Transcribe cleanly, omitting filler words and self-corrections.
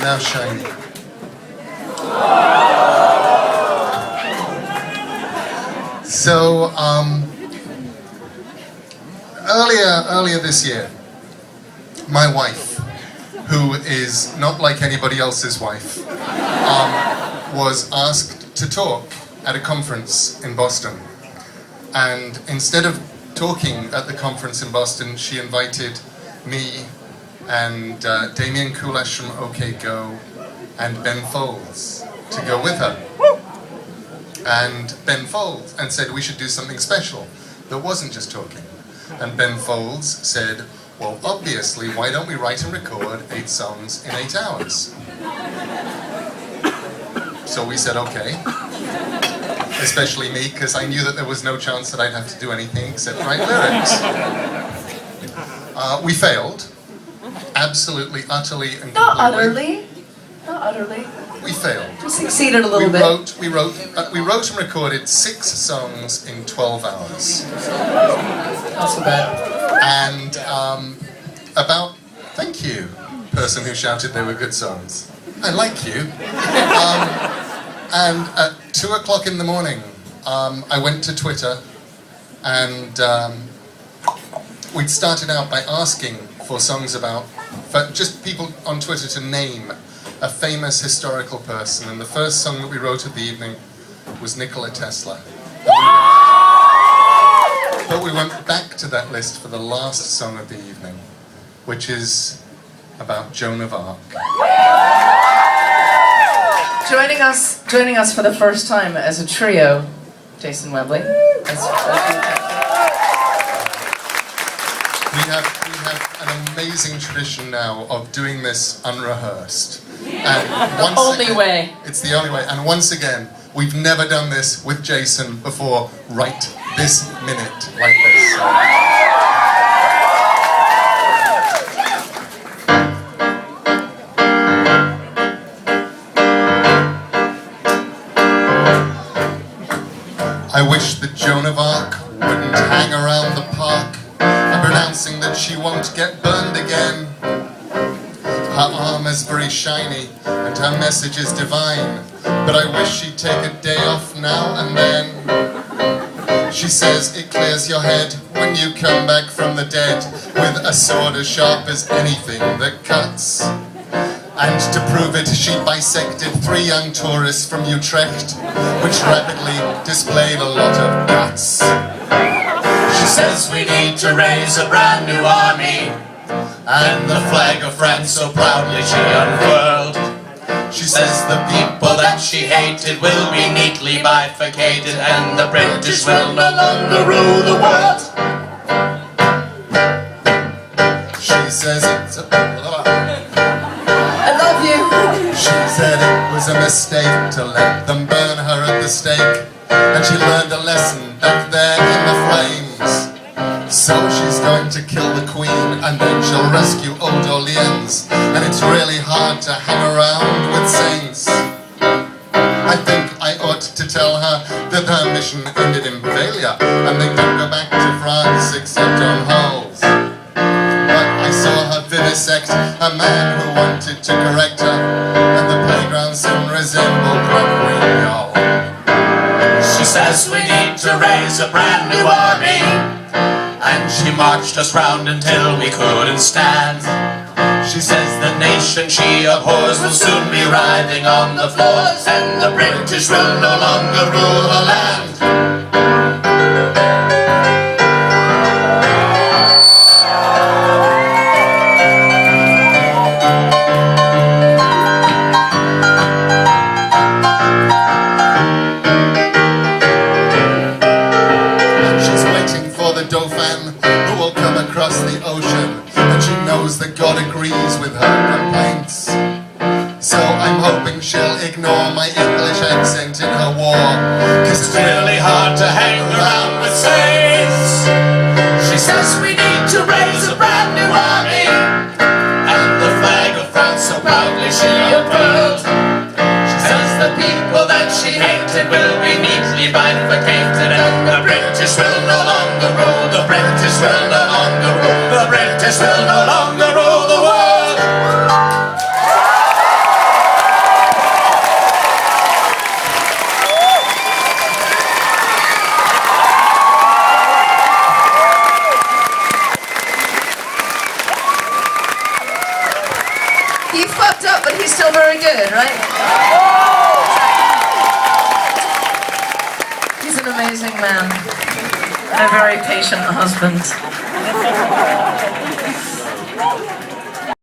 now shiny. So, earlier this year, my wife, who is not like anybody else's wife, was asked to talk at a conference in Boston. And instead of talking at the conference in Boston, she invited me and Damien Kulash from OK Go and Ben Folds to go with her. And Ben Folds and said we should do something special that wasn't just talking. And Ben Folds said, well, obviously, why don't we write and record 8 songs in 8 hours? So we said, okay. Especially me, because I knew that there was no chance that I'd have to do anything except write lyrics. We failed. Absolutely, utterly, and completely. Not utterly. Not utterly. We failed. We succeeded a little bit. We wrote and recorded 6 songs in 12 hours. Not so bad. And thank you, person who shouted they were good songs. I like you. And at 2 o'clock in the morning, I went to Twitter, and we'd started out by asking for songs for just people on Twitter to name a famous historical person, and the first song that we wrote of the evening was Nikola Tesla. But we went back to that list for the last song of the evening, which is about Joan of Arc. Joining us for the first time as a trio, Jason Webley. We have an amazing tradition now of doing this unrehearsed. And Only way. It's the only way. And once again, we've never done this with Jason before, right this minute, like this. I wish that Joan of Arc wouldn't hang around the park, announcing that she won't get burned again. Her arm is very shiny and her message is divine, but I wish she'd take a day off now and then. She says it clears your head when you come back from the dead with a sword as sharp as anything that cuts. And to prove it, she bisected 3 young tourists from Utrecht, which rapidly displayed a lot of guts. She says we need to raise a brand new army, and the flag of France so proudly she unfurled. She says the people that she hated will be neatly bifurcated, and the British will no longer rule the world. She says it's I love you. She said it was a mistake to let them burn her at the stake, and she learned a lesson back there in the flames. So she's going to kill the Queen, and then she'll rescue Old Orleans, and it's really hard to hang around with saints. I think I ought to tell her that her mission ended in failure, and they don't go back to France except on holes. But I saw her vivisect a man who wanted to correct her, and the playground soon resembled Queen. She says we need to raise a brand new army, and she marched us round until we couldn't stand. She says the nation she abhors will soon be writhing on the floors, and the British will no longer rule the land. Dauphin who will come across the ocean, and she knows that God agrees with her complaints. So I'm hoping she'll ignore my English accent in her war, 'cause It's really hard to hang around with saints. She says we need to raise a brand new army, and the flag of France so proudly she unfurled. She says the people that she hated will be neatly bifurcated, and the British will no longer rule. The British will no longer rule. The British will no longer rule the world. fucked up, but he's still very good, right? He's an amazing man and a very patient husband.